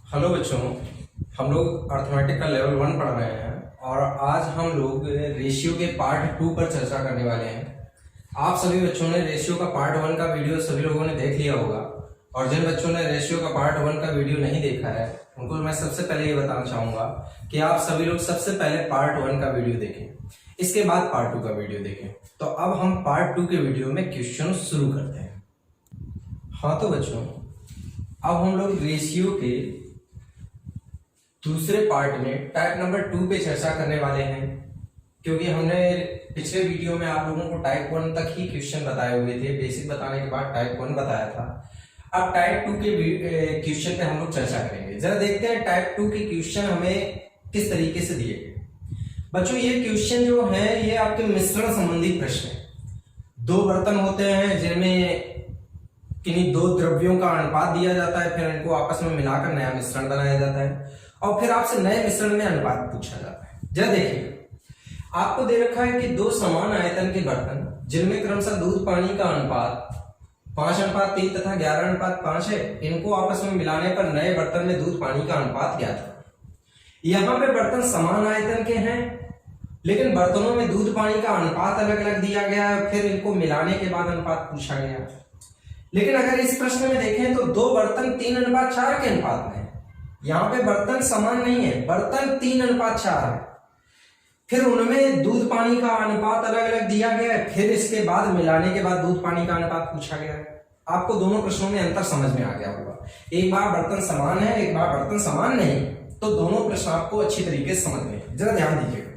Hello बच्चों, हम लोग अर्थमेटिक का लेवल 1 पढ़ रहे हैं और आज हम लोग रेशियो के पार्ट 2 पर चर्चा करने वाले हैं। आप सभी बच्चों ने रेशियो का पार्ट 1 का वीडियो सभी लोगों ने देख लिया होगा और जिन बच्चों ने रेशियो का पार्ट 1 का वीडियो नहीं देखा है उनको मैं सबसे पहले ये बताना चाहूंगा कि आप सभी लोग सबसे पहले पार्ट 1 का वीडियो देखें, इसके बाद पार्ट 2 का वीडियो देखें। तो अब हम पार्ट 2 के वीडियो में क्वेश्चन शुरू करते हैं। हाँ तो बच्चों, अब हम लोग रेशियो के दूसरे पार्ट में टाइप नंबर 2 पे चर्चा करने वाले हैं, क्योंकि हमने पिछले वीडियो में आप लोगों को टाइप 1 तक ही क्वेश्चन बताए हुए थे। बेसिक बताने के बाद टाइप 1 बताया था। अब टाइप 2 के क्वेश्चन पे हम लोग चर्चा करेंगे। जरा देखते हैं टाइप 2 के क्वेश्चन हमें किस तरीके से दिए गए। बच्चों, ये क्वेश्चन जो है ये आपके मिश्रण संबंधी प्रश्न है। दो बर्तन होते हैं जिनमें किन्हीं दो द्रव्यों का अनुपात दिया जाता है, फिर इनको आपस में मिलाकर नया मिश्रण बनाया जाता है और फिर आपसे नए मिश्रण में अनुपात पूछा जाता है। जरा देखिए, आपको दे रखा है कि दो समान आयतन के बर्तन जिनमें क्रमशः दूध पानी का अनुपात 5:3 तथा 11:5 है, इनको आपस में मिलाने पर नए बर्तन में दूध पानी का अनुपात ज्ञात है। यहाँ पे बर्तन समान आयतन के हैं लेकिन बर्तनों में दूध पानी का अनुपात अलग अलग दिया गया है, फिर इनको मिलाने के बाद अनुपात पूछा गया। लेकिन अगर इस प्रश्न में देखें तो दो बर्तन 3:4 के अनुपात में है। यहाँ पे बर्तन समान नहीं है, बर्तन 3:4 है, फिर उनमें दूध पानी का अनुपात अलग अलग दिया गया है, फिर इसके बाद मिलाने के बाद दूध पानी का अनुपात पूछा गया है। आपको दोनों प्रश्नों में अंतर समझ में आ गया होगा। एक बार बर्तन समान है, एक बार बर्तन समान नहीं, तो दोनों प्रश्न आपको अच्छी तरीके से समझ में। जरा ध्यान दीजिएगा,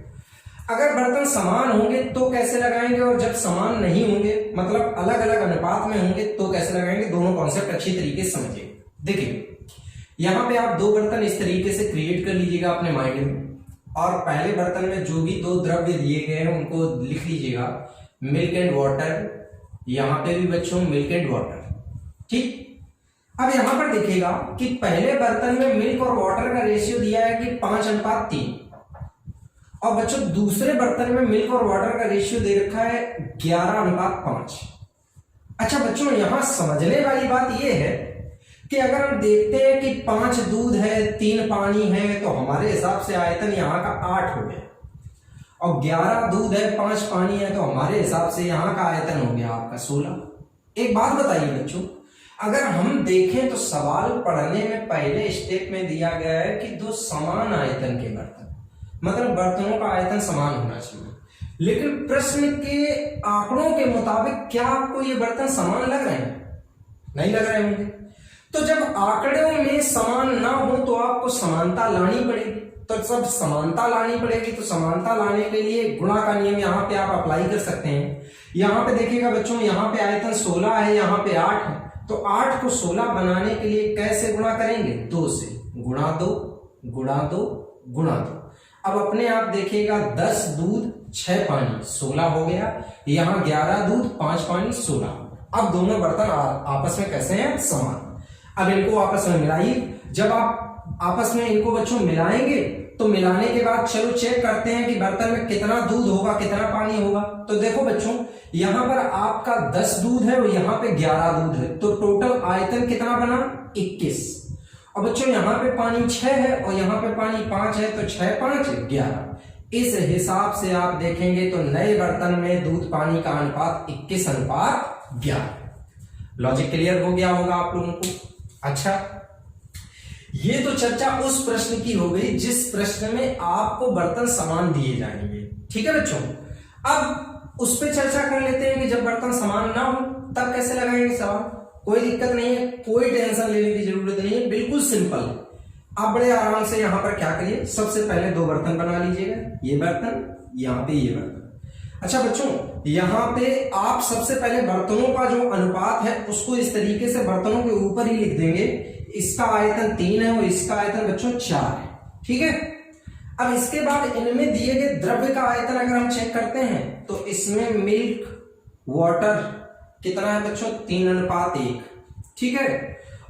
अगर बर्तन समान होंगे तो कैसे लगाएंगे और जब समान नहीं होंगे मतलब अलग अलग अनुपात में होंगे तो कैसे लगाएंगे, दोनों कॉन्सेप्ट अच्छी तरीके से समझिए। देखिए, यहाँ पे आप दो बर्तन इस तरीके से क्रिएट कर लीजिएगा अपने माइंड में और पहले बर्तन में जो भी दो द्रव्य दिए गए हैं उनको लिख लीजिएगा, मिल्क एंड वाटर। यहाँ पे भी बच्चों मिल्क एंड वाटर, ठीक। अब यहां पर देखिएगा कि पहले बर्तन में मिल्क और वाटर का रेशियो दिया है कि 5:3 और बच्चों दूसरे बर्तन में मिल्क और वाटर का रेशियो दे रखा है 11:5। अच्छा बच्चों, यहां समझने वाली बात यह है कि अगर हम देखते हैं कि 5 दूध है 3 पानी है तो हमारे हिसाब से आयतन यहाँ का 8 हो गया और 11 दूध है 5 पानी है तो हमारे हिसाब से यहाँ का आयतन हो गया आपका 16। एक बात बताइए बच्चों, अगर हम देखें तो सवाल पढ़ने में पहले स्टेप में दिया गया है कि दो समान आयतन के बर्तन, मतलब बर्तनों का आयतन समान होना चाहिए, लेकिन प्रश्न के आंकड़ों के मुताबिक क्या आपको ये बर्तन समान लग रहे हैं? नहीं लग रहे होंगे। तो जब आंकड़ों में समान ना हो तो आपको समानता लानी पड़ेगी। तो जब समानता लानी पड़ेगी तो समानता लाने के लिए गुणा का नियम यहाँ पे आप अप्लाई कर सकते हैं। यहाँ पे देखिएगा बच्चों, यहाँ पे आयतन 16 है, यहाँ पे 8 है, तो 8 को 16 बनाने के लिए कैसे गुणा करेंगे? 2 से। गुणा 2 गुणा 2 गुणा 2। अब अपने आप देखिएगा 10 दूध 6 पानी 16 हो गया, यहाँ 11 दूध 5 पानी 16। अब दोनों बर्तन आपस में कैसे हैं? समान। अब इनको आपस में मिलाइए। जब आप आपस में इनको बच्चों मिलाएंगे तो मिलाने के बाद चलो चेक करते हैं कि बर्तन में कितना दूध होगा कितना पानी होगा। तो देखो बच्चों, यहां पर आपका 10 दूध है और यहाँ पे 11 दूध है, तो टोटल आयतन कितना बना? 21। और बच्चों यहाँ पे पानी 6 है और यहाँ पे पानी 5 है, तो 6 5 11। इस हिसाब से आप देखेंगे तो नए बर्तन में दूध पानी का अनुपात 21:11। लॉजिक क्लियर हो गया होगा आप लोगों को। अच्छा, ये तो चर्चा उस प्रश्न की हो गई जिस प्रश्न में आपको बर्तन समान दिए जाएंगे, ठीक है बच्चों। अब उस पर चर्चा कर लेते हैं कि जब बर्तन समान ना हो तब कैसे लगाएंगे सवाल। कोई दिक्कत नहीं है, कोई टेंशन लेने की जरूरत नहीं है, बिल्कुल सिंपल है। आप बड़े आराम से यहां पर क्या करिए, सबसे पहले दो बर्तन बना लीजिएगा, ये बर्तन, यहाँ पे ये बर्तन। अच्छा बच्चों, यहाँ पे आप सबसे पहले बर्तनों का जो अनुपात है उसको इस तरीके से बर्तनों के ऊपर ही लिख देंगे। इसका आयतन 3 है और इसका आयतन बच्चों 4 है, ठीक है। अब इसके बाद इनमें दिए गए द्रव्य का आयतन अगर हम चेक करते हैं तो इसमें मिल्क वाटर कितना है बच्चों? 3:1, ठीक है।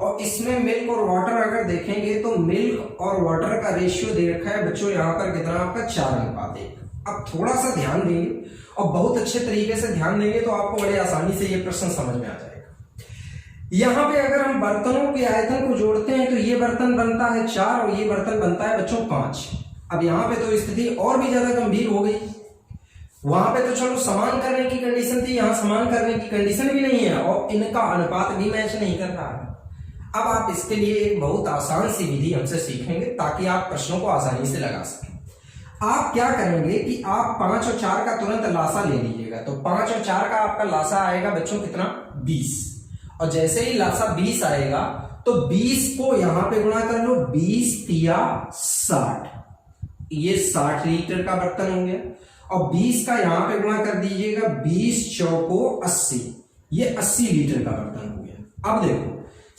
और इसमें मिल्क और वाटर अगर देखेंगे तो मिल्क और वाटर का रेशियो दे रखा है बच्चों यहाँ पर कितना आपका? 4:1। अब थोड़ा सा ध्यान देंगे और बहुत अच्छे तरीके से ध्यान देंगे तो आपको बड़े आसानी से ये प्रश्न समझ में आ जाएगा। यहां पे अगर हम बर्तनों के आयतन को जोड़ते हैं तो ये बर्तन बनता है 4 और ये बर्तन बनता है बच्चों 5। अब यहां पे तो स्थिति और भी ज्यादा गंभीर हो गई। वहां पे तो चलो समान करने की कंडीशन थी, यहां समान करने की कंडीशन भी नहीं है और इनका अनुपात भी मैच नहीं कर रहा है। अब आप इसके लिए एक बहुत आसान सी विधि हमसे सीखेंगे ताकि आप प्रश्नों को आसानी से लगा सकें। आप क्या करेंगे कि आप 5 और 4 का तुरंत लासा ले लीजिएगा। तो 5 और 4 का आपका लासा आएगा बच्चों कितना, 20। और जैसे ही लासा 20 आएगा तो 20 को यहां पे गुणा कर लो, 20 तिया 60, ये 60 लीटर का बर्तन हो गया। और 20 का यहां पे गुणा कर दीजिएगा, 20 चौको 80, ये 80 लीटर का बर्तन हो गया। अब देखो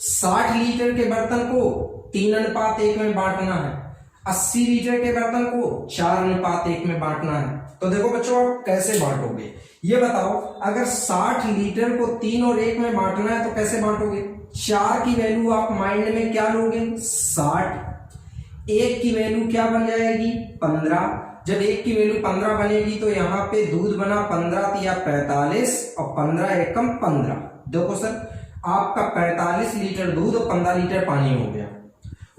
60 लीटर के बर्तन को 3:1 में बांटना है, 80 लीटर के बर्तन को 4:1 में बांटना है। तो देखो बच्चों आप कैसे बांटोगे ये बताओ। अगर 60 लीटर को 3 और 1 में बांटना है तो कैसे बांटोगे। 4 की वैल्यू आप माइंड में क्या लोगे, 60। 1 की वैल्यू क्या बन जाएगी, 15। जब 1 की वैल्यू 15 बनेगी तो यहाँ पे दूध बना 15 तिया 45 और 15 एकम 15। देखो सर आपका 45 लीटर दूध और 15 लीटर पानी हो गया।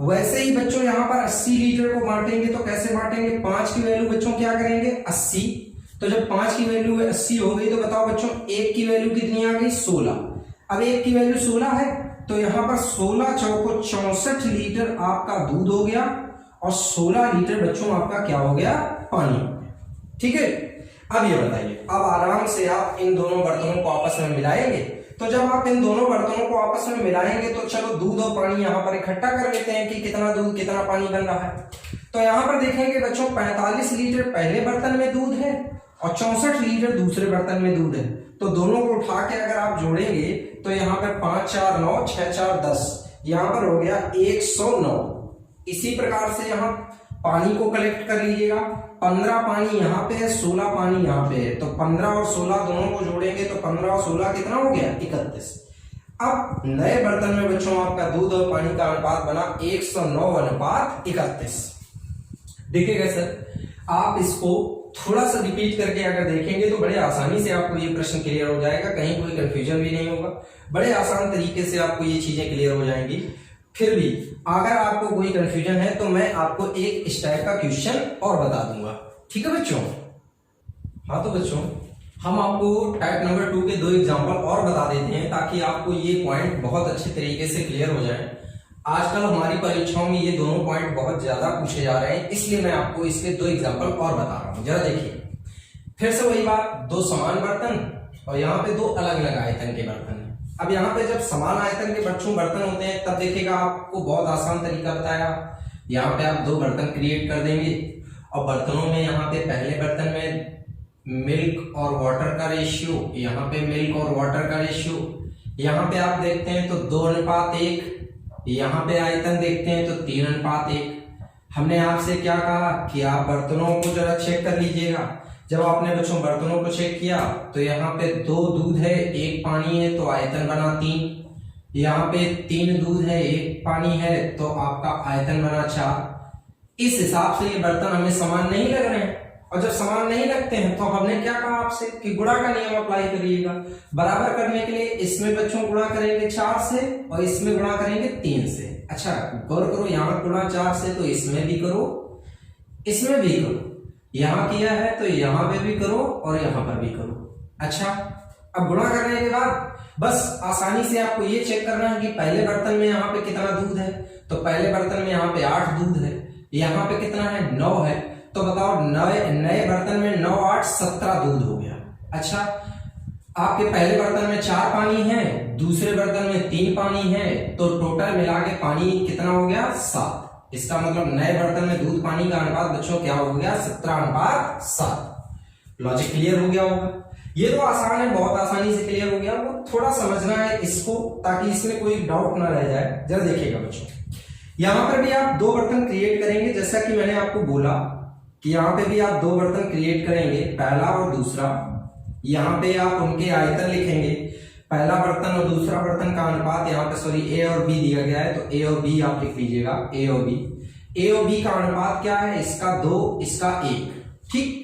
वैसे ही बच्चों यहां पर 80 लीटर को बांटेंगे तो कैसे बांटेंगे, 5 की वैल्यू बच्चों क्या करेंगे, 80। तो जब 5 की वैल्यू 80 हो गई तो बताओ बच्चों 1 की वैल्यू कितनी आ गई, 16। अब 1 की वैल्यू 16 है तो यहां पर 16 चौको 64 लीटर आपका दूध हो गया और 16 लीटर बच्चों आपका क्या हो गया, पानी हो गया। ठीक है। अब ये बताइए, अब आराम से आप इन दोनों बर्तनों को आपस में मिलाएंगे। तो जब आप इन दोनों बर्तनों को आपस में मिलाएंगे तो चलो दूध और पानी यहां पर इकट्ठा कर लेते हैं कि कितना दूध कितना पानी बन रहा है। तो यहां पर देखेंगे बच्चों 45 लीटर पहले बर्तन में दूध है और 64 लीटर दूसरे बर्तन में दूध है। तो दोनों को उठा के अगर आप जोड़ेंगे तो यहाँ पर 5 4 9 6 4 10, यहां पर हो गया 109। इसी प्रकार से यहाँ पानी को कलेक्ट कर लीजिएगा। 15 पानी यहाँ पे है, 16 पानी यहाँ पे है। तो 15 और 16 दोनों को जोड़ेंगे तो 15 और 16 कितना हो गया, 31। अब नए बर्तन में बच्चों आपका दूध और पानी का अनुपात बना 109:31। देखिएगा सर आप इसको थोड़ा सा रिपीट करके अगर देखेंगे तो बड़े आसानी से आपको ये प्रश्न क्लियर हो जाएगा, कहीं कोई कंफ्यूजन भी नहीं होगा, बड़े आसान तरीके से आपको ये चीजें क्लियर हो जाएंगी। फिर भी अगर आपको कोई कंफ्यूजन है तो मैं आपको एक इस टाइप का क्वेश्चन और बता दूंगा। ठीक है बच्चों। हाँ तो बच्चों हम आपको टाइप नंबर 2 के 2 एग्जांपल और बता देते हैं ताकि आपको ये पॉइंट बहुत अच्छे तरीके से क्लियर हो जाए। आजकल हमारी परीक्षाओं में ये दोनों पॉइंट बहुत ज्यादा पूछे जा रहे हैं, इसलिए मैं आपको इसके 2 एग्जांपल और बता रहा हूं। जरा देखिए फिर से वही बात, 2 समान बर्तन और यहाँ पे 2 अलग अलग आयतन के बर्तन। अब यहाँ पे जब समान आयतन के बच्चों बर्तन होते हैं तब देखिएगा आपको बहुत आसान तरीका बताया। यहाँ पे आप 2 बर्तन क्रिएट कर देंगे और बर्तनों में यहाँ पे पहले बर्तन में मिल्क और वाटर का रेशियो, यहाँ पे मिल्क और वाटर का रेशियो, यहाँ पे आप देखते हैं तो 2:1, यहाँ पे आयतन देखते हैं तो 3:1। हमने आपसे क्या कहा कि आप बर्तनों को जरा चेक कर लीजिएगा। जब आपने बच्चों बर्तनों को चेक किया तो यहाँ पे 2 दूध है 1 पानी है तो आयतन बना 3। यहाँ पे 3 दूध है 1 पानी है तो आपका आयतन बना 4। इस हिसाब से ये बर्तन हमें समान नहीं लग रहे हैं और जब समान नहीं लगते हैं तो हमने क्या कहा आपसे कि गुणा का नियम अप्लाई करिएगा। बराबर करने के लिए इसमें बच्चों गुणा करेंगे 4 से और इसमें गुणा करेंगे 3 से। अच्छा गौर करो, यहाँ गुणा 4 से तो इसमें भी करो इसमें भी करो, यहां किया है तो यहां पे भी करो और यहां पर भी करो। अच्छा अब गुणा करने के बाद बस आसानी से आपको ये चेक करना है कि पहले बर्तन में यहाँ पे कितना दूध है। तो पहले बर्तन में यहाँ पे 8 दूध है, यहाँ पे कितना है 9 है। तो बताओ नए बर्तन में 9 8 17 दूध हो गया। अच्छा आपके पहले बर्तन में 4 पानी है, दूसरे बर्तन में 3 पानी है, तो टोटल मिला के पानी कितना हो गया 7। इसका मतलब नए बर्तन में दूध पानी का अनुपात बच्चों क्या हो गया 17:7। लॉजिक क्लियर हो गया होगा। ये तो आसान है, बहुत आसानी से क्लियर हो गया। वो थोड़ा समझना है इसको ताकि इसमें कोई डाउट ना रह जाए। जरा देखिएगा बच्चों, यहां पर भी आप 2 बर्तन क्रिएट करेंगे जैसा कि मैंने आपको बोला कि यहाँ पे भी आप 2 बर्तन क्रिएट करेंगे, पहला और दूसरा। यहाँ पे आप उनके आयतन लिखेंगे, पहला बर्तन और दूसरा बर्तन का अनुपात यहाँ पे सॉरी ए और बी दिया गया है तो ए और बी आप लिख लीजिएगा। ए और बी का अनुपात क्या है, इसका 2 इसका 1। ठीक।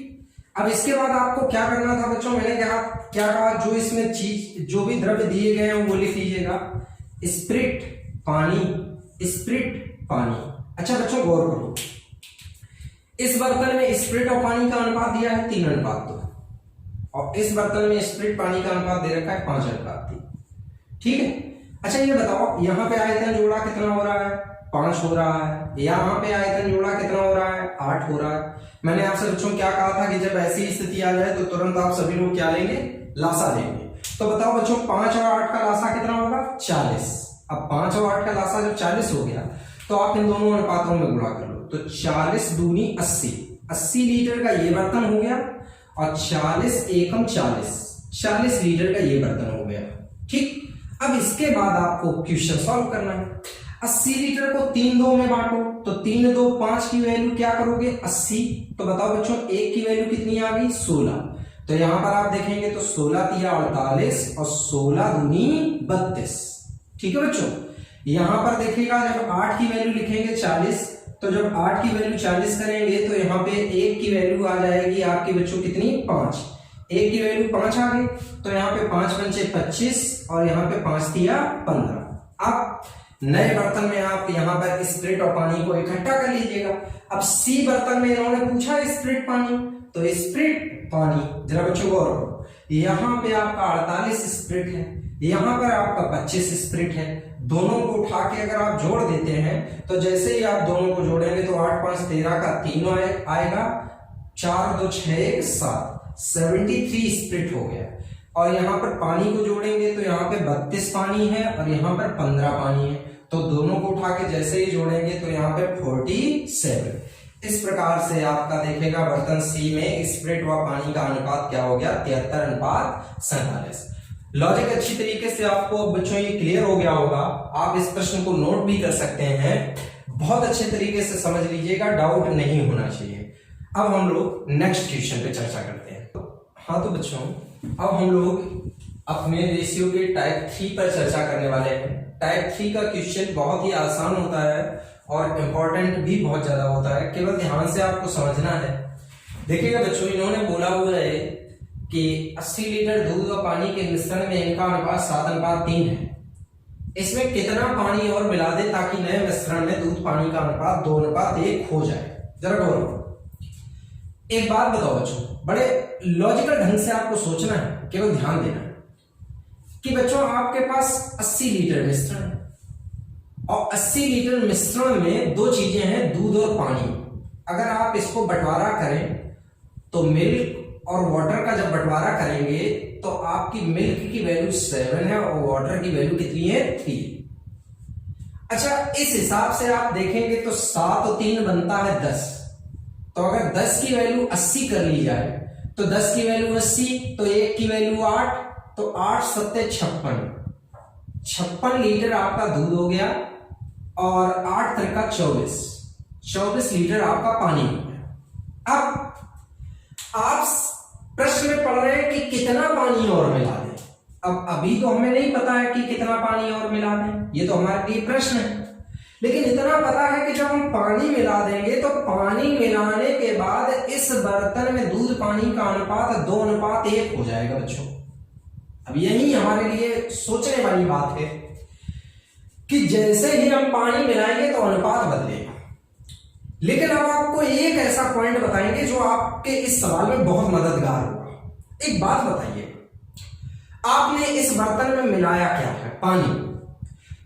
अब इसके बाद आपको क्या करना था बच्चों, मैंने क्या कहा, जो इसमें चीज जो भी द्रव्य दिए गए हैं वो लिख लीजिएगा। स्प्रिट पानी, स्प्रिट पानी। अच्छा बच्चों गौर करो, इस बर्तन में स्प्रिट और पानी का अनुपात दिया है 3:2 और इस बर्तन में स्प्रिट पानी का अनुपात दे रखा है 5:3। ठीक है। अच्छा ये बताओ, यहाँ पे आयतन जोड़ा कितना हो रहा है? 5 हो रहा है। यहाँ पे आयतन जोड़ा कितना हो रहा है? 8 हो रहा है। मैंने आपसे बच्चों क्या कहा था कि जब ऐसी स्थिति आ जाए तो तुरंत आप सभी लोग क्या लेंगे? लासा लेंगे। तो बताओ बच्चों 5 और 8 का लासा कितना होगा? 40। अब 5 और 8 का लासा जब 40 हो गया तो आप इन दोनों अनुपातों में गुणा कर लो। तो 40 दूनी 80, 80 लीटर का ये बर्तन हो गया और 40 एकम 40 लीटर का ये बर्तन हो गया। ठीक। अब इसके बाद आपको क्वेश्चन सॉल्व करना है। 80 लीटर को 3 में बांटो तो 3 2 5 की वैल्यू क्या करोगे? 80। तो बताओ बच्चों 1 की वैल्यू कितनी आ गई? 16। तो यहां पर आप देखेंगे तो 16 तिया 48 और 16 दूनी 32। ठीक है बच्चों। यहां पर देखिएगा जब 8 की वैल्यू लिखेंगे 40, तो जब 8 की वैल्यू 40 करेंगे तो यहाँ पे 1 की वैल्यू आ जाएगी आपकी बच्चों कितनी? 5। 1 की वैल्यू 5 आ गई तो यहाँ पे 5 पंचे 25 और यहाँ पे 5 तिया 15। अब नए बर्तन में आप यहाँ पर स्प्रिट और पानी को इकट्ठा कर लीजिएगा। अब सी बर्तन में इन्होंने पूछा स्प्रिट पानी, तो स्प्रिट पानी जरा बच्चों गौर करो, यहाँ पे आपका 48 स्प्रिट है, यहाँ पर आपका 25 स्प्रिट है। दोनों को उठा के अगर आप जोड़ देते हैं तो जैसे ही आप दोनों को जोड़ेंगे तो 8 5 13 का 3 आएगा, 4 2 6 1 7, 73 स्प्रिट हो गया। और यहाँ पर पानी को जोड़ेंगे तो यहाँ पे 32 पानी है और यहाँ पर 15 पानी है, तो दोनों को उठा के जैसे ही जोड़ेंगे तो यहाँ पे 47। इस प्रकार से आपका देखेगा बर्तन सी में स्प्रिट व पानी का अनुपात क्या हो गया? 73:47। लॉजिक अच्छी तरीके से आपको बच्चों ये क्लियर हो गया होगा। आप इस प्रश्न को नोट भी कर सकते हैं, बहुत अच्छे तरीके से समझ लीजिएगा, डाउट नहीं होना चाहिए। अब हम लोग नेक्स्ट क्वेश्चन पे चर्चा करते हैं। हाँ तो बच्चों अब हम लोग अपने रेशियो के टाइप 3 पर चर्चा करने वाले हैं। टाइप 3 का क्वेश्चन बहुत ही आसान होता है और इम्पोर्टेंट भी बहुत ज्यादा होता है, केवल ध्यान से आपको समझना है। देखिएगा बच्चों इन्होंने बोला हुआ है कि 80 लीटर दूध और पानी के मिश्रण में इनका अनुपात 7:3 है। इसमें कितना पानी और मिला दे ताकि नए मिश्रण में दूध पानी का अनुपात 2:1 हो जाए? जरा गौर करो। एक बात बताओ बच्चों, बड़े लॉजिकल ढंग से आपको सोचना है, केवल ध्यान देना है कि बच्चों आपके पास 80 लीटर मिश्रण है और 80 लीटर मिश्रण में दो चीजें हैं, दूध और पानी। अगर आप इसको बंटवारा करें तो मिल्क और वाटर का जब बंटवारा करेंगे तो आपकी मिल्क की वैल्यू 7 है और वाटर की वैल्यू कितनी है? 3। अच्छा इस हिसाब से आप देखेंगे तो 7 और 3 बनता है 10। तो अगर 10 की वैल्यू 80 कर ली जाए तो 10 की वैल्यू 80, तो 1 की वैल्यू 8, तो 8 7 56 लीटर आपका दूध हो गया और 8 3 24 लीटर आपका पानी हो गया। अब आप प्रश्न में पढ़ रहे हैं कि कितना पानी और मिला दें। अब अभी तो हमें नहीं पता है कि कितना पानी और मिला दें, ये तो हमारे लिए प्रश्न है, लेकिन इतना पता है कि जब हम पानी मिला देंगे तो पानी मिलाने के बाद इस बर्तन में दूध पानी का अनुपात 2:1 हो जाएगा बच्चों। अब यही हमारे लिए सोचने वाली बात है कि जैसे ही हम पानी मिलाएंगे तो अनुपात बदलेगा। लेकिन अब आपको एक ऐसा पॉइंट बताएंगे जो आपके इस सवाल में बहुत मददगार होगा। एक बात बताइए, आपने इस बर्तन में मिलाया क्या है? पानी।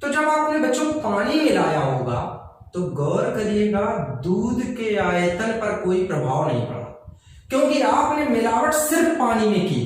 तो जब आपने बच्चों पानी मिलाया होगा तो गौर करिएगा दूध के आयतन पर कोई प्रभाव नहीं पड़ा, क्योंकि आपने मिलावट सिर्फ पानी में की।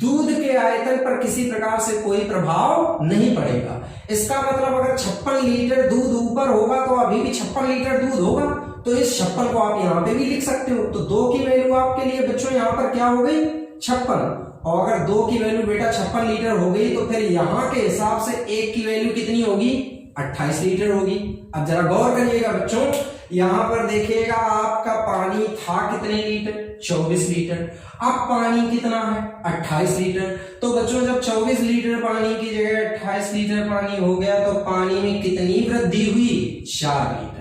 दूध के आयतन पर किसी प्रकार से कोई प्रभाव नहीं पड़ेगा। इसका मतलब अगर 56 लीटर दूध ऊपर होगा तो अभी भी 56 लीटर दूध होगा, तो इस 56 को आप यहां पे भी लिख सकते हो। तो 2 की वैल्यू आपके लिए बच्चों यहां पर क्या हो गई? 56। और अगर 2 की वैल्यू बेटा 56 लीटर हो गई तो फिर यहां के हिसाब से 1 की वैल्यू कितनी होगी? 28 लीटर होगी। अब जरा गौर करिएगा बच्चों, यहां पर देखिएगा आपका पानी था कितने लीटर? 24 लीटर। अब पानी कितना है? 28 लीटर। तो बच्चों जब 24 लीटर पानी की जगह 28 लीटर पानी हो गया तो पानी में कितनी वृद्धि हुई? 4 लीटर।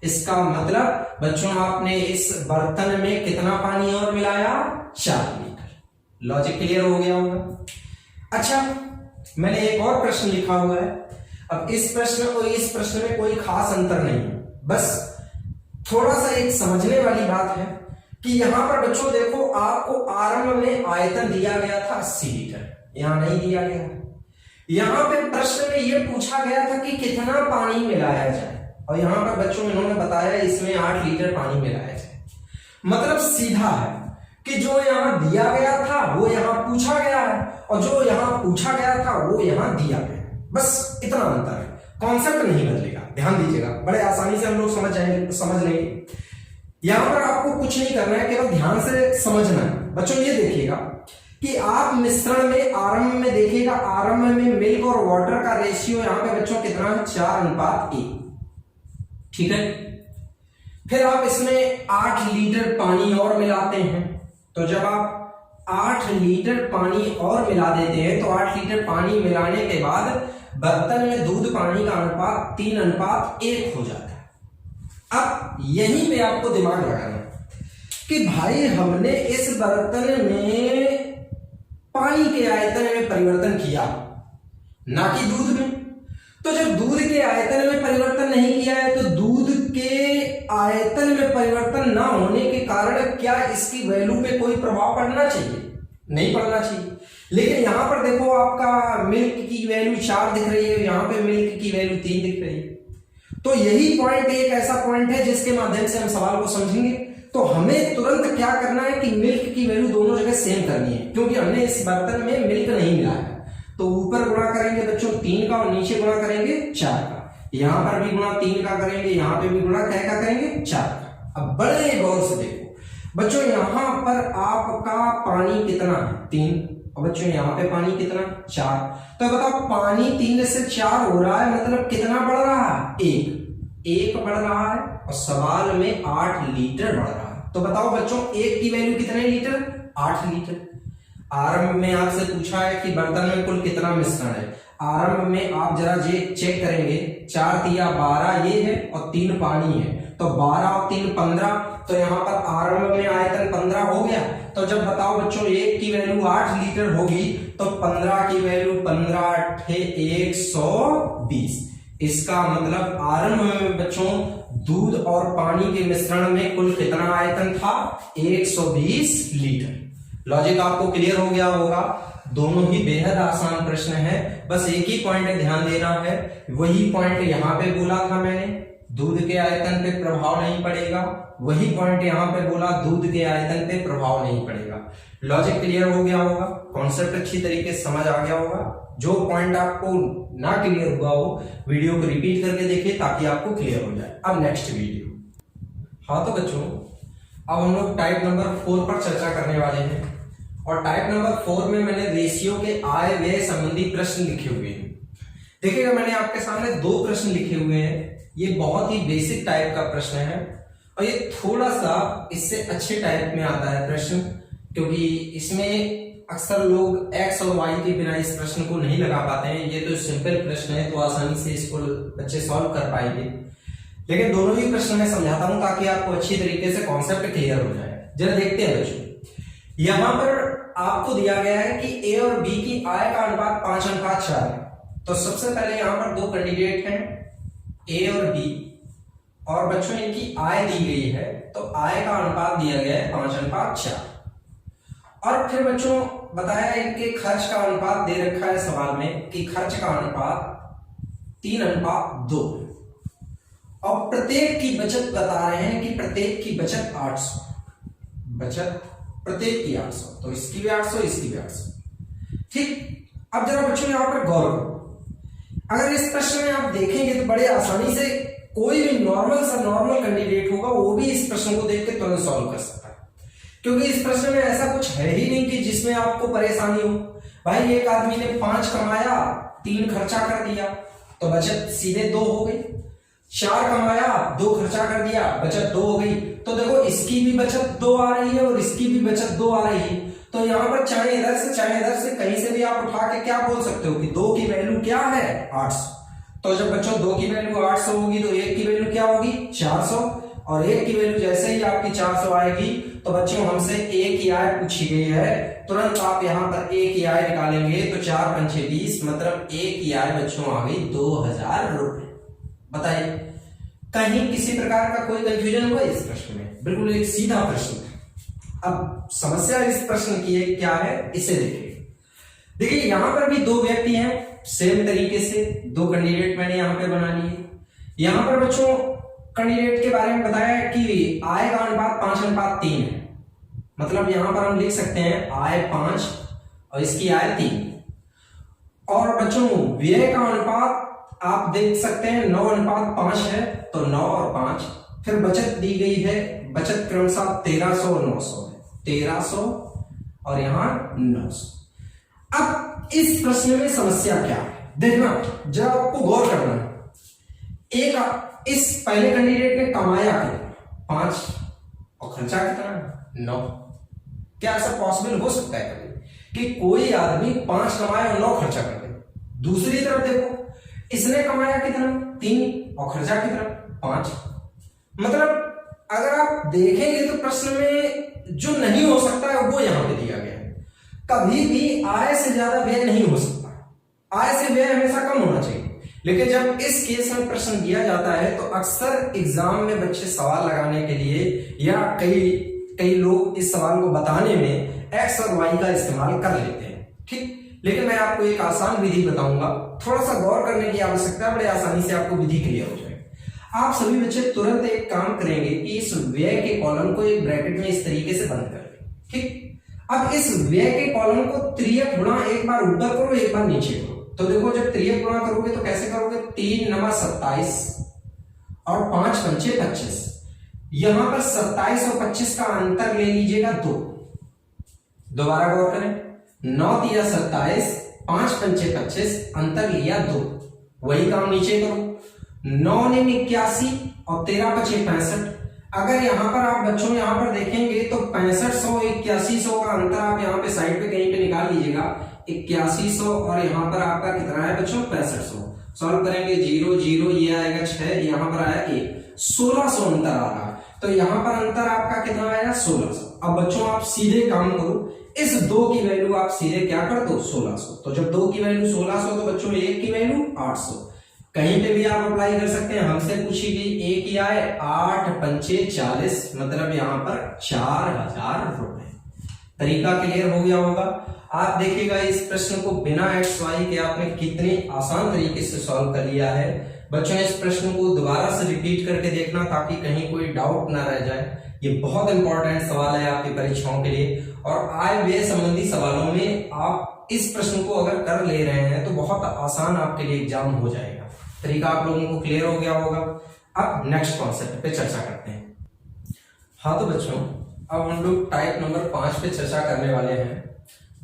इसका मतलब बच्चों आपने इस बर्तन में कितना पानी और मिलाया? 4 लीटर। लॉजिक क्लियर हो गया होगा। अच्छा मैंने एक और प्रश्न लिखा हुआ है, अब इस प्रश्न और इस प्रश्न में कोई खास अंतर नहीं है, बस थोड़ा सा एक समझने वाली बात है कि यहां पर बच्चों देखो आपको आरंभ में आयतन दिया गया था 80 लीटर, यहां नहीं दिया गया। यहां पे प्रश्न में यह पूछा गया था कि कितना पानी मिलाया जाए, और यहां पर बच्चों इन्होंने बताया इसमें 8 लीटर पानी मिलाया जाए। मतलब सीधा है कि जो यहां दिया गया था वो यहां पूछा गया है, और जो यहां पूछा गया था वो यहां दिया गया, बस इतना अंतर है, कॉन्सेप्ट नहीं बदलेगा। ध्यान दीजिएगा, बड़े आसानी से हम लोग समझ लेंगे। यहां पर आपको कुछ नहीं करना है, केवल ध्यान से समझना है। बच्चों ये देखिएगा कि आप मिश्रण में आरंभ में देखिएगा, आरंभ में मिल्क और वाटर का रेशियो यहां पे बच्चों कितना है, 4:1, ठीक है। फिर आप इसमें 8 लीटर पानी और मिलाते हैं, तो जब आप 8 लीटर पानी और मिला देते हैं तो 8 लीटर पानी मिलाने के बाद बर्तन में दूध पानी का अनुपात 3:1 हो जाता है। अब यहीं पे आपको दिमाग लगाना कि भाई हमने इस बर्तन में पानी के आयतन में परिवर्तन किया, ना कि दूध में। तो जब दूध के आयतन में परिवर्तन नहीं किया है तो दूध के आयतन में परिवर्तन ना होने के कारण क्या इसकी वैल्यू पे कोई प्रभाव पड़ना चाहिए? नहीं पड़ना चाहिए। लेकिन यहां पर देखो आपका मिल्क की वैल्यू 4 दिख रही है, यहां पे मिल्क की वैल्यू 3 दिख रही है। तो यही पॉइंट एक ऐसा पॉइंट है जिसके माध्यम से हम सवाल को समझेंगे। तो हमें तुरंत क्या करना है कि मिल्क की वैल्यू दोनों जगह सेम करनी है, क्योंकि हमने इस बर्तन में मिल्क नहीं मिलाया। तो ऊपर गुणा करेंगे बच्चों 3 का और नीचे गुणा करेंगे 4 का। यहां पर भी गुणा 3 का करेंगे, यहां पे भी गुणा क्या का करेंगे 4 का। अब बड़े गौर से देखो बच्चों, यहां पर आपका पानी कितना है 3, और बच्चों यहां पे पानी कितना 4। तो बताओ पानी 3 से 4 हो रहा है, मतलब कितना बढ़ रहा है 1 बढ़ रहा है, और सवाल में 8 लीटर बढ़ रहा है। तो बताओ बच्चों 1 की वैल्यू कितने लीटर 8 लीटर। आरंभ में आपसे पूछा है कि बर्तन में कुल कितना मिश्रण है। आरंभ में आप जरा चेक करेंगे, 4 तिया 12 ये है और 3 पानी है, तो 12 और 3 15। तो यहाँ पर आरंभ में आयतन 15 हो गया। तो जब बताओ बच्चों 1 की वैल्यू 8 लीटर होगी तो 15 की वैल्यू 15 × 120। इसका मतलब आरंभ में बच्चों दूध और पानी के मिश्रण में कुल कितना आयतन था 120 लीटर। लॉजिक आपको क्लियर हो गया होगा। दोनों ही बेहद आसान प्रश्न है, बस एक ही पॉइंट ध्यान देना है। वही पॉइंट यहां पे बोला था मैंने, दूध के आयतन पे प्रभाव नहीं पड़ेगा। वही पॉइंट यहां पे बोला, दूध के आयतन पे प्रभाव नहीं पड़ेगा। लॉजिक क्लियर हो गया होगा, कॉन्सेप्ट अच्छी तरीके से समझ आ गया होगा। जो पॉइंट आपको ना क्लियर हुआ हो वीडियो को रिपीट करके देखिए ताकि आपको क्लियर हो जाए। अब नेक्स्ट वीडियो। हाँ तो बच्चों अब हम लोग टाइप नंबर 4 पर चर्चा करने वाले हैं, और टाइप नंबर 4 में मैंने रेशियो के आय व्यय संबंधी प्रश्न लिखे हुए हैं। देखिएगा मैंने आपके सामने 2 प्रश्न लिखे हुए हैं। ये बहुत ही बेसिक टाइप का प्रश्न है, और ये थोड़ा सा इससे अच्छे टाइप में आता है प्रश्न, क्योंकि इसमें अक्सर लोग x और y के बिना इस प्रश्न को नहीं लगा पाते हैं। ये तो सिंपल प्रश्न है, तो आसानी से इसको बच्चे सॉल्व कर पाएंगे। लेकिन दोनों ही प्रश्न मैं समझाता हूं ताकि आपको अच्छी तरीके से कॉन्सेप्ट क्लियर हो जाए। जरा देखते हैं बच्चों, यहां पर आपको दिया गया है कि a और b की आय का अनुपात 5:4 है। तो सबसे पहले यहां पर 2 कैंडिडेट हैं a और b, और बच्चों इनकी आय दी गई है, तो आय का अनुपात दिया गया है 5:4। और फिर बच्चों बताया इनके खर्च का अनुपात दे रखा है सवाल में कि खर्च का अनुपात 3:2, और प्रत्येक की बचत बता रहे हैं कि प्रत्येक की बचत 800, बचत प्रत्येक की 800, तो इसकी भी 800 इसकी भी 800। ठीक, अब जरा बच्चों यहां पर गौर करो, अगर इस प्रश्न में आप देखेंगे तो बड़े आसानी से कोई भी नॉर्मल कैंडिडेट होगा वो भी इस प्रश्न को देख के तुरंत सॉल्व कर सकता है, क्योंकि इस प्रश्न में ऐसा कुछ है ही नहीं कि जिसमें आपको परेशानी हो। भाई एक आदमी ने 5 कमाया 3 खर्चा कर दिया, तो बचत सीधे 2 हो गई। 4 कमाया 2 खर्चा कर दिया, बचत 2 हो गई। तो देखो इसकी भी बचत 2 आ रही है और इसकी भी बचत 2 आ रही है। तो यहां पर चाहे इधर से कहीं से भी आप उठा के क्या बोल सकते हो कि 2 की वैल्यू क्या है 800। तो जब बच्चों 2 की वैल्यू 800 होगी तो 1 की वैल्यू क्या होगी 400, और 1 की वैल्यू जैसे ही आपकी 400 आएगी तो बच्चों हमसे ए की आय पूछी गई है, तुरंत आप यहाँ पर ए की आय निकालेंगे तो 4 पंचे 20, मतलब ए की आय बच्चों आ गई 2000 रुपए। बताइए कहीं किसी प्रकार का कोई कंफ्यूजन हुआ इस प्रश्न में? बिल्कुल एक सीधा प्रश्न है। अब समस्या इस प्रश्न की है क्या है, इसे देखिए यहाँ पर भी दो व्यक्ति हैं, सेम तरीके से दो कैंडिडेट मैंने यहाँ पे बना लिए। यहाँ पर बच्चों कैंडिडेट के बारे में बताया कि आय का अनुपात 5:3 है, मतलब यहाँ पर हम लिख सकते हैं आय 5 और इसकी आय 3। और बच्चों व्यय का अनुपात आप देख सकते हैं 9:5 है, तो 9 और 5। फिर बचत दी गई है, बचत क्रमशः 1300 और 900 है, 1300 और यहाँ 900। अब इस प्रश्न में समस्या क्या है देखना, जरा आपको गौर करना है। एक इस पहले कैंडिडेट ने कमाया कितना 5 और खर्चा कितना 9। क्या ऐसा पॉसिबल हो सकता है कभी कि कोई आदमी 5 कमाए और 9 खर्चा कर दे? दूसरी तरफ देखो, इसने कमाया कितना 3 और खर्चा कितना 5। मतलब अगर आप देखेंगे तो प्रश्न में जो नहीं हो सकता है वो यहां पे दिया गया है। कभी भी आय से ज्यादा व्यय नहीं हो सकता, आय से व्यय हमेशा कम होना चाहिए। लेकिन जब इस केस में प्रश्न दिया जाता है तो अक्सर एग्जाम में बच्चे सवाल लगाने के लिए या कई लोग इस सवाल को बताने में एक्स और वाई का इस्तेमाल कर लेते हैं, ठीक। लेकिन मैं आपको एक आसान विधि बताऊंगा, थोड़ा सा गौर करने की आवश्यकता है, बड़े आसानी से आपको विधि क्लियर हो जाएगी। आप सभी बच्चे तुरंत एक काम करेंगे कि इस व्यय के कॉलम को एक ब्रैकेट में इस तरीके से बंद कर दें, ठीक। अब इस व्यय के कॉलम को त्रियक गुणा एक बार ऊपर करो एक बार नीचे करो। तो देखो जब त्रियक गुणा करोगे तो कैसे करोगे, 3 9 27 और 5 पंचे 25। यहां पर 27 और 25 का अंतर ले लीजिएगा 2। दोबारा गौर करें, 9 3 27, 5 पंचे 25, अंतर लिया 2। वही काम नीचे करो, 9 ने 81 और 13 5 65। अगर यहां पर आप बच्चों यहां पर देखेंगे तो 6500 8100 का अंतर आप यहां पे साइड पे कहीं पे निकाल लीजिएगा। 8100 और यहां पर आपका कितना है बच्चों 6500। सॉल्व करेंगे 0 0, ये आएगा 6, यहां पर आया 1, 1600 अंतर आ रहा है। तो यहां पर अंतर आपका कितना आएगा 1600। अब बच्चों आप सीधे काम करो, इस 2 की वैल्यू आप सीधे क्या कर दो 1600। तो जब 2 की वैल्यू 1600 तो बच्चों 1 की वैल्यू 800। कहीं पे भी आप अप्लाई कर सकते हैं। हमसे पूछी गई ए की आय 8 पंचे 40, मतलब यहां पर 4000 रुपए। तरीका क्लियर हो गया होगा। आप देखिएगा इस प्रश्न को बिना एक्स वाई के आपने कितने आसान तरीके से सॉल्व कर लिया है। बच्चों इस प्रश्न को दोबारा से रिपीट करके देखना ताकि कहीं कोई डाउट ना रह जाए। ये बहुत इंपॉर्टेंट सवाल है आपकी परीक्षाओं के लिए, और आय व्यय संबंधी सवालों में आप इस प्रश्न को अगर कर ले रहे हैं तो बहुत आसान आपके लिए एग्जाम हो जाएगा। तरीका आप लोगों को क्लियर हो गया होगा। अब नेक्स्ट कॉन्सेप्ट पे चर्चा करते हैं। हाँ तो बच्चों अब हम लोग टाइप नंबर 5 पे चर्चा करने वाले हैं।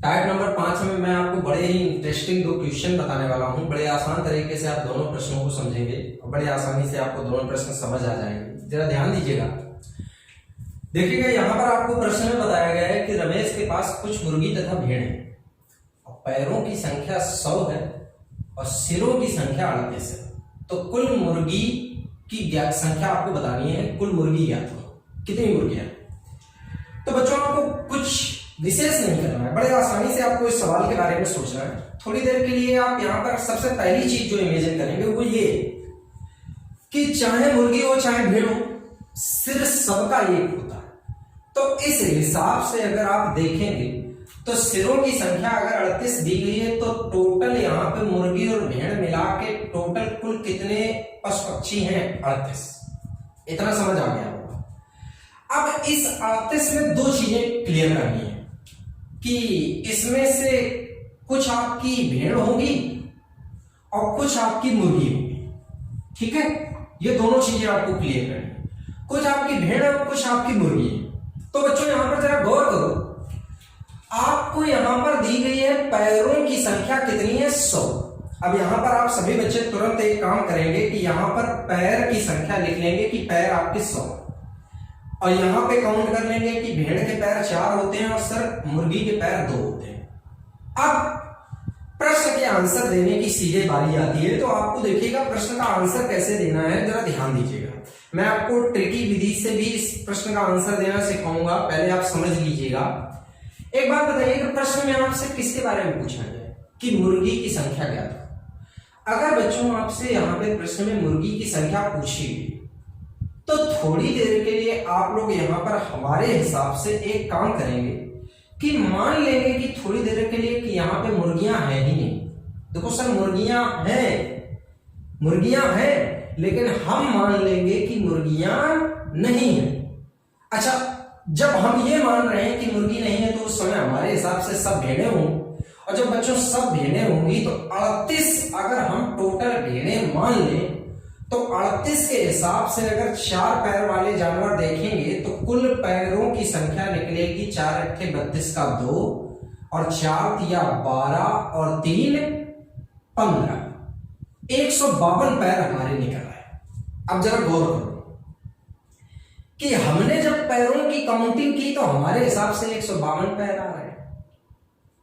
टाइप नंबर 5 में मैं आपको बड़े ही इंटरेस्टिंग 2 क्वेश्चन बताने वाला हूँ। बड़े आसान तरीके से आप दोनों प्रश्नों को समझेंगे और बड़े आसानी से आपको दोनों प्रश्न समझ आ जाएंगे। जरा ध्यान दीजिएगा, देखिएगा यहाँ पर आपको प्रश्न में बताया गया है कि रमेश के पास कुछ मुर्गी तथा भेड़ है और पैरों की संख्या 100 है और सिरों की संख्या 38 है। तो कुल मुर्गी की संख्या आपको बतानी है, कुल मुर्गी ज्ञात हो कितनी मुर्गियां। तो बच्चों आपको कुछ विशेष नहीं करना है, बड़े आसानी से आपको इस सवाल के बारे में सोचना है। थोड़ी देर के लिए आप यहाँ पर सबसे पहली चीज जो इमेजिन करेंगे वो ये कि चाहे मुर्गी हो चाहे भेड़ हो, सिर सबका एक होता है। तो इस हिसाब से अगर आप देखेंगे तो सिरों की संख्या अगर 38 दी गई है तो टोटल यहाँ पे मुर्गी और भेड़ मिला के टोटल कुल कितने पशु पक्षी हैं 38। इतना समझ आ गया होगा। अब इस 38 में 2 चीजें क्लियर करनी है कि इसमें से कुछ आपकी भेड़ होगी और कुछ आपकी मुर्गी होगी, ठीक है। ये दोनों चीजें आपको क्लियर करनी है, कुछ आपकी भेड़ और कुछ आपकी मुर्गी है। तो बच्चों यहां पर जरा गौर करो, आपको यहां पर दी गई है पैरों की संख्या कितनी है 100। अब यहां पर आप सभी बच्चे तुरंत एक काम करेंगे कि यहां पर पैर की संख्या लिख लेंगे कि पैर आपके 100, और यहां पे काउंट कर लेंगे कि भेड़ के पैर 4 होते हैं और सर मुर्गी के पैर 2 होते हैं। अब प्रश्न क्या ये आंसर देने की सीधे बारी आती है, तो आपको देखिएगा प्रश्न का आंसर कैसे देना है, जरा ध्यान दीजिएगा। मैं आपको ट्रिकी विधि से भी इस प्रश्न का आंसर देना सिखाऊंगा, पहले आप समझ लीजिएगा। एक बात बताइए कि प्रश्न में आपसे किसके बारे में पूछा गया कि मुर्गी की संख्या क्या था। अगर बच्चों आपसे यहाँ पे प्रश्न में मुर्गी की संख्या पूछी तो थोड़ी देर के लिए आप लोग यहाँ पर हमारे हिसाब से एक काम करेंगे कि मान लेंगे कि थोड़ी देर के लिए कि यहाँ पे मुर्गियां हैं ही नहीं। देखो सर मुर्गियां हैं, लेकिन हम मान लेंगे कि मुर्गियां नहीं है। अच्छा, जब हम ये मान रहे हैं कि मुर्गी नहीं है तो उस समय हमारे हिसाब से सब भेड़ें होंगी, और जब बच्चों सब भेड़ें होंगी तो 38 अगर हम टोटल भेड़ें मान लें तो 38 के हिसाब से अगर 4 पैर वाले जानवर देखेंगे तो कुल पैरों की संख्या निकलेगी 4 अट्ठे 32 का 2 और 4 तिया 12 और 3 15, 152 पैर हमारे निकल रहे हैं। अब जरा गौर करो कि हमने जब पैरों की काउंटिंग की तो हमारे हिसाब से 152 पैर आ रहे हैं,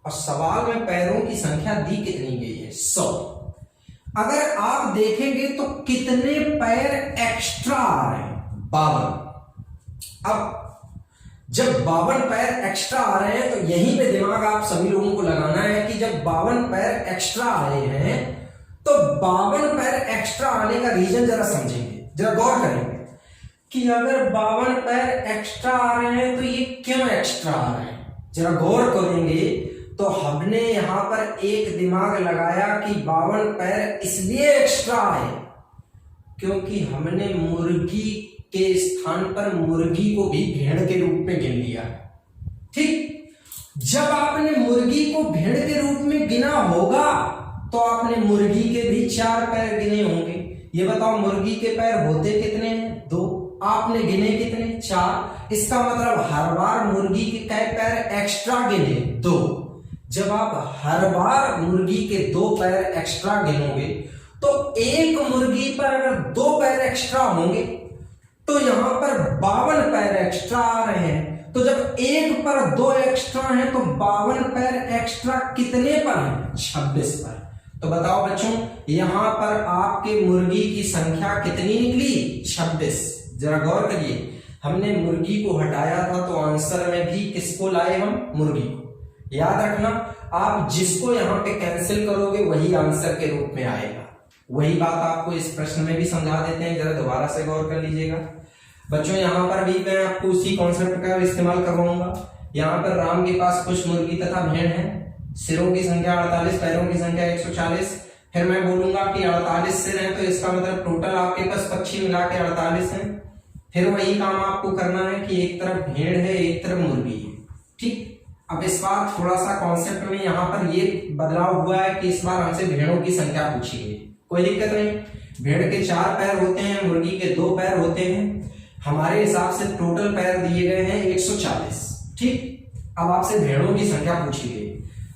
और सवाल में पैरों की संख्या दी कितनी गई है, 100। अगर आप देखेंगे तो कितने पैर एक्स्ट्रा आ रहे हैं, 52। अब जब 52 पैर एक्स्ट्रा आ रहे हैं तो यहीं पे दिमाग आप सभी लोगों को लगाना है कि जब 52 पैर एक्स्ट्रा आ रहे हैं तो 52 पैर एक्स्ट्रा आने का रीजन जरा समझेंगे, जरा गौर करेंगे कि अगर 52 पैर एक्स्ट्रा आ रहे हैं तो ये क्यों एक्स्ट्रा आ रहे हैं। जरा गौर करेंगे तो हमने यहां पर एक दिमाग लगाया कि 52 पैर इसलिए एक्स्ट्रा आए क्योंकि हमने मुर्गी के स्थान पर मुर्गी को भी भेड़ के रूप में गिन लिया। ठीक, जब आपने मुर्गी को भेड़ के रूप में गिना होगा तो आपने मुर्गी के भी 4 पैर गिने होंगे। ये बताओ मुर्गी के पैर होते कितने हैं, 2, आपने गिने कितने, 4। इसका मतलब हर बार मुर्गी के कई पैर एक्स्ट्रा गिने, 2। जब आप हर बार मुर्गी के 2 पैर एक्स्ट्रा गिनोगे तो एक मुर्गी पर अगर 2 पैर एक्स्ट्रा होंगे तो यहां पर 52 पैर एक्स्ट्रा आ रहे हैं। तो जब एक पर 2 एक्स्ट्रा हैं तो 52 पैर एक्स्ट्रा कितने पर हैं, 26 पर। तो बताओ बच्चों यहां पर आपके मुर्गी की संख्या कितनी निकली, 26। जरा गौर करिए, हमने मुर्गी को हटाया था तो आंसर में भी किसको लाए हम, मुर्गी को। याद रखना, आप जिसको यहां पे कैंसिल करोगे वही आंसर के रूप में आएगा। वही बात आपको इस प्रश्न में भी समझा देते हैं, जरा दोबारा से गौर कर लीजिएगा बच्चों। यहां पर भी मैं आपको उसी कॉन्सेप्ट का इस्तेमाल करवाऊंगा। यहां पर राम के पास कुछ मुर्गी तथा भेड़ है, सिरों की संख्या 48, पैरों की संख्या 140। फिर मैं बोलूंगा कि 48 सिर है तो इसका मतलब टोटल आपके पास पक्षी मिला के 48 है। फिर वही काम आपको करना है कि एक तरफ भेड़ है एक तरफ मुर्गी है। ठीक, अब इस बार थोड़ा सा कॉन्सेप्ट में यहाँ पर ये बदलाव हुआ है कि इस बार हमसे भेड़ों की संख्या पूछी गई। कोई दिक्कत नहीं, भेड़ के 4 पैर होते हैं, मुर्गी के 2 पैर होते हैं। हमारे हिसाब से टोटल पैर दिए गए हैं 140। ठीक, अब आपसे भेड़ों की संख्या पूछी गई।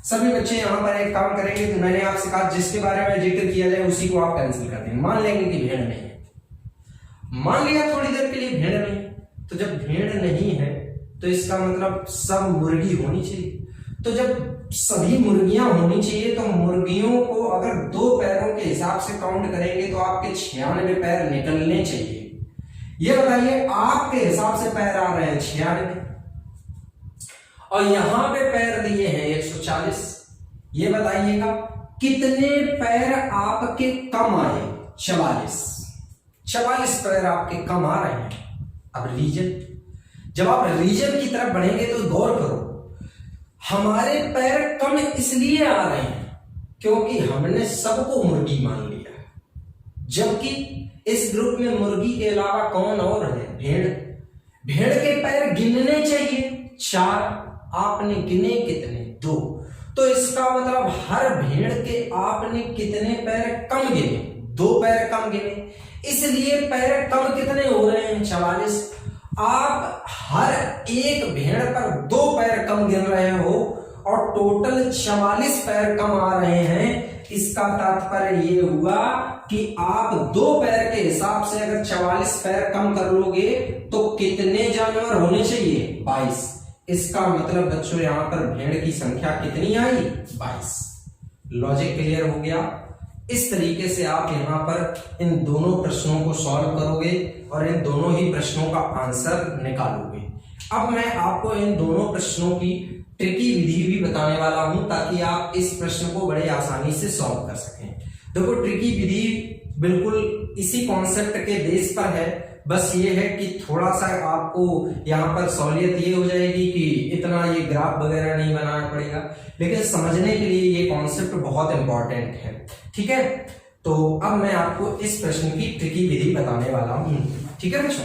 सभी बच्चे यहाँ पर एक काम करेंगे, तो मैंने आपसे कहा जिसके बारे में जिक्र किया जाए उसी को आप कैंसिल कर देंगे। मान लेंगे कि भेड़ नहीं है, मान लिया थोड़ी देर के लिए भेड़ नहीं, तो जब भेड़ नहीं है तो इसका मतलब सब मुर्गी होनी चाहिए। तो जब सभी मुर्गियां होनी चाहिए तो मुर्गियों को अगर 2 पैरों के हिसाब से काउंट करेंगे तो आपके 96 पैर निकलने चाहिए। ये बताइए आपके हिसाब से पैर आ रहे हैं 96 और यहां पे पैर दिए हैं 140। ये बताइएगा कितने पैर आपके कम आए, 44 पैर आपके कम आ रहे हैं। अब रीजन, जब आप रीजन की तरफ बढ़ेंगे तो गौर करो, हमारे पैर कम इसलिए आ रहे हैं क्योंकि हमने सबको मुर्गी मान लिया, जबकि इस ग्रुप में मुर्गी के अलावा कौन और है, भेड़। भेड़ के पैर गिनने चाहिए 4, आपने गिने कितने, 2। तो इसका मतलब हर भेड़ के आपने कितने पैर कम गिने, 2 पैर कम गिने, इसलिए पैर कम कितने हो रहे हैं, 44। आप हर एक भेड़ पर 2 पैर कम गिन रहे हो और टोटल 44 पैर कम आ रहे हैं। इसका तात्पर्य ये हुआ कि आप 2 पैर के हिसाब से अगर 44 पैर कम कर लोगे तो कितने जानवर होने चाहिए, 22। इसका मतलब बच्चों यहां पर भेड़ की संख्या कितनी आई, 22। लॉजिक क्लियर हो गया। इस तरीके से आप यहाँ पर इन दोनों प्रश्नों को सॉल्व करोगे और इन दोनों ही प्रश्नों का आंसर निकालोगे। अब मैं आपको इन दोनों प्रश्नों की ट्रिकी विधि भी बताने वाला हूं ताकि आप इस प्रश्न को बड़े आसानी से सॉल्व कर सकें। देखो, ट्रिकी विधि बिल्कुल इसी कॉन्सेप्ट के बेस पर है, बस ये है कि थोड़ा सा आपको यहाँ पर सहूलियत ये हो जाएगी कि इतना ये ग्राफ वगैरह नहीं बनाना पड़ेगा, लेकिन समझने के लिए ये कॉन्सेप्ट बहुत इंपॉर्टेंट है। ठीक है, तो अब मैं आपको इस प्रश्न की ट्रिकी विधि बताने वाला हूं। ठीक है बच्चों?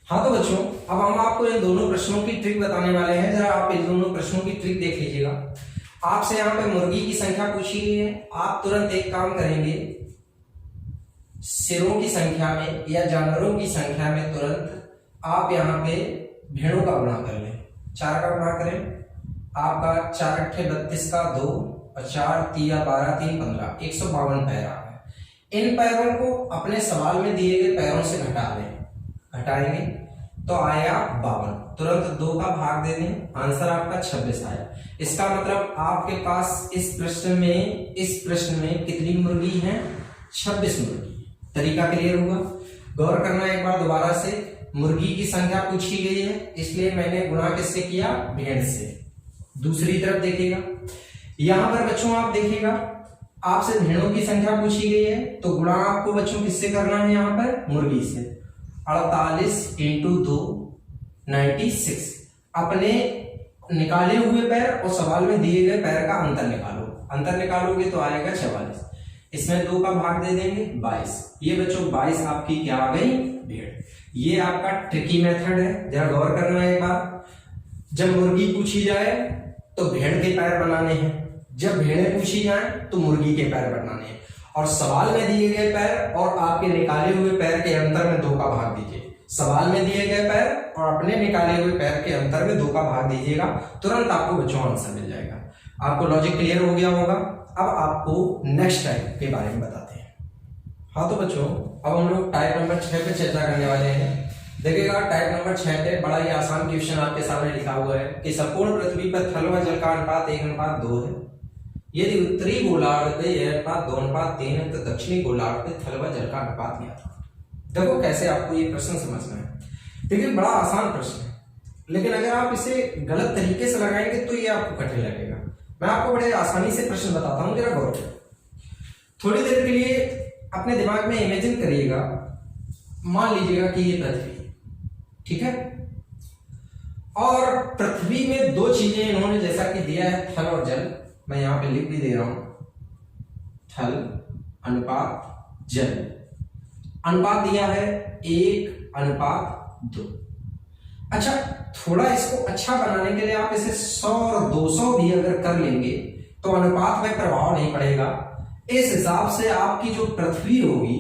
हाँ तो बच्चों, अब हम आपको इन दोनों प्रश्नों की ट्रिक बताने वाले हैं। जरा आप इन दोनों प्रश्नों की ट्रिक देख लीजिएगा। आपसे यहाँ पे मुर्गी की संख्या पूछी गई है। आप तुरंत एक काम करेंगे, सिरों की संख्या में या जानवरों की संख्या में तुरंत आप यहाँ पे भेड़ों का गुणा कर लें। 4 का गुणा करें, आपका 4 अट्ठे 32 का 2 और 4 तिया 12 3 15, 152 पैर आ गए। इन पैरों को अपने सवाल में दिए गए पैरों से घटा दें। घटाएंगे तो आया 52, तुरंत 2 का भाग दे दें, आंसर आपका 26 आया। इसका मतलब आपके पास इस प्रश्न में कितनी मुर्गी है? 26 मुर्गी। तरीका क्लियर हुआ? गौर करना एक बार दोबारा से, मुर्गी की संख्या पूछी गई है इसलिए मैंने गुणा किससे किया? भेड़ से। दूसरी तरफ देखिएगा, यहां पर बच्चों आप देखिएगा आपसे भेड़ों की संख्या पूछी गई है तो गुणा आपको बच्चों किससे करना है? यहाँ पर मुर्गी से। 48 × 2 96। अपने निकाले हुए पैर और सवाल में दिए गए पैर का अंतर निकालो। अंतर निकालोगे तो आएगा 44। इसमें 2 का भाग दे देंगे 22। ये बच्चों 22 आपकी क्या आ गई? भेड़। ये आपका ट्रिकी मेथड है, जरा गौर करना है एक बार। जब मुर्गी पूछी जाए तो भेड़ के पैर बनाने हैं, जब भेड़ें पूछी जाए तो मुर्गी के पैर बनाने हैं, और सवाल में दिए गए पैर और आपके निकाले हुए पैर के अंतर में 2 का भाग दीजिए। सवाल में दिए गए पैर और अपने निकाले हुए पैर के अंतर में 2 का भाग दीजिएगा, तुरंत आपको बच्चों आंसर मिल जाएगा। आपको लॉजिक क्लियर हो गया होगा। अब आपको नेक्स्ट टाइप के बारे में बताते हैं। हाँ तो बच्चों, अब हम लोग टाइप नंबर 6 पे चर्चा करने वाले हैं। देखिएगा, टाइप नंबर 6 पे बड़ा ही आसान क्वेश्चन आपके सामने लिखा हुआ है कि संपूर्ण पृथ्वी पर थल व जल का अनुपात 1:2 है। यदि उत्तरी गोलार्ध पे यह अनुपात 2:3 है तो दक्षिणी गोलार्ध पे थल व जल का अनुपात क्या था? देखो कैसे आपको ये प्रश्न समझना है। देखिए, बड़ा आसान प्रश्न है, लेकिन अगर आप इसे गलत तरीके से लगाएंगे तो ये आपको कठिन लगेगा। मैं आपको बड़े आसानी से प्रश्न बताता हूं, जरा गौर करें। थोड़ी देर के लिए अपने दिमाग में इमेजिन करिएगा, मान लीजिएगा कि ये पृथ्वी, ठीक है, और पृथ्वी में 2 चीजें इन्होंने जैसा कि दिया है, थल और जल। मैं यहां पे लिख भी दे रहा हूं, थल अनुपात जल। अनुपात दिया है 1:2। अच्छा, थोड़ा इसको अच्छा बनाने के लिए आप इसे 100 और 200 भी अगर कर लेंगे तो अनुपात में प्रभाव नहीं पड़ेगा। इस हिसाब से आपकी जो पृथ्वी होगी,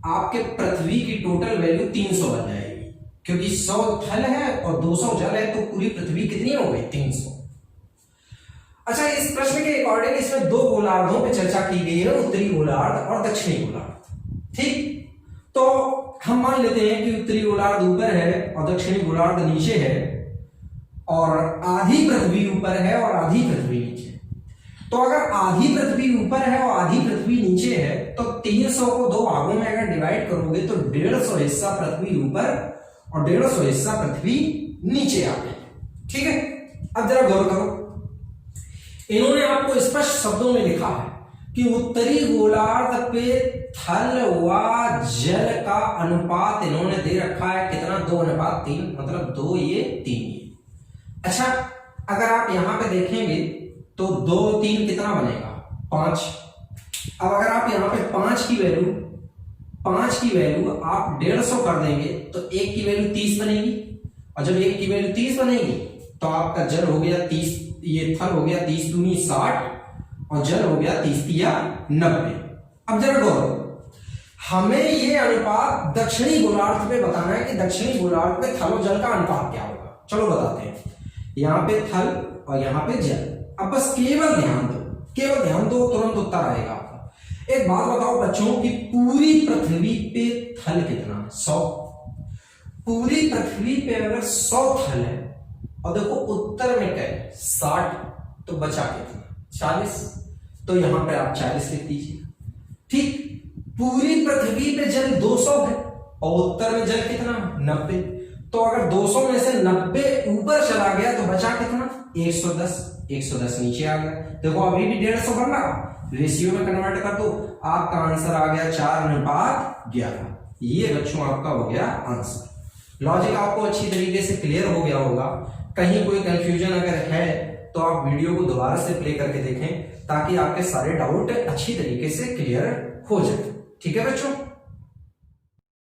आपके पृथ्वी की टोटल वैल्यू 300 बन जाएगी, क्योंकि 100 थल है और 200 जल है, तो पूरी पृथ्वी कितनी हो गई? 300। अच्छा, इस प्रश्न के अकॉर्डिंग इसमें 2 गोलार्धों पे चर्चा की गई है, उत्तरी गोलार्ध और दक्षिणी गोलार्ध। ठीक, तो हम मान लेते हैं कि उत्तरी गोलार्ध ऊपर है और दक्षिणी गोलार्ध नीचे है, और आधी पृथ्वी ऊपर है और आधी पृथ्वी नीचे। तो अगर आधी पृथ्वी ऊपर है और आधी पृथ्वी नीचे है तो 300 को 2 भागों में अगर डिवाइड करोगे तो 150 हिस्सा पृथ्वी ऊपर और 150 हिस्सा पृथ्वी नीचे आ गई। ठीक है, अब जरा गौर करो, इन्होंने आपको स्पष्ट शब्दों में लिखा है कि उत्तरी गोलार्ध पे थल व जल का अनुपात इन्होंने दे रखा है कितना? 2:3, मतलब 2 ये 3 ये। अच्छा, अगर आप यहां पे देखेंगे तो 2 3 कितना बनेगा? 5। अब अगर आप यहां पे 5 की वैल्यू आप 150 कर देंगे तो 1 की वैल्यू 30 बनेगी, और जब 1 की वैल्यू 30 बनेगी तो आपका जल हो गया 30, ये थल हो गया 30 दूनी 60 और जल हो गया 30 तिया 90। अब जरा गौर, हमें ये अनुपात दक्षिणी गोलार्ध पे बताना है कि दक्षिणी गोलार्ध पे थल और जल का अनुपात क्या होगा। चलो बताते हैं। यहां पे थल और यहां पे जल। अब बस केवल ध्यान दो, तुरंत उत्तर आएगा आपका। एक बात बताओ बच्चों कि पूरी पृथ्वी पे थल कितना है? 100। पूरी पृथ्वी पे अगर 100 थल है और देखो उत्तर में क्या है? 60, तो बचा कितना? 40। तो यहां पे आप 40 लिख दीजिए। ठीक, पूरी पृथ्वी पे जल 200 है और उत्तर में जल कितना, 90। तो अगर 200 में से 90 ऊपर चला गया तो बचा कितना, 110। 110 नीचे आ गया। देखो अभी भी 150 बन रहा, रेशियो में कन्वर्ट कर दो, आपका आंसर आ गया 4:11। ये बच्चों आपका हो गया आंसर। लॉजिक आपको अच्छी तरीके से क्लियर हो गया होगा। कहीं कोई कंफ्यूजन अगर है तो आप वीडियो को दोबारा से प्ले करके देखें ताकि आपके सारे डाउट अच्छी तरीके से क्लियर हो जाए। ठीक है बच्चों।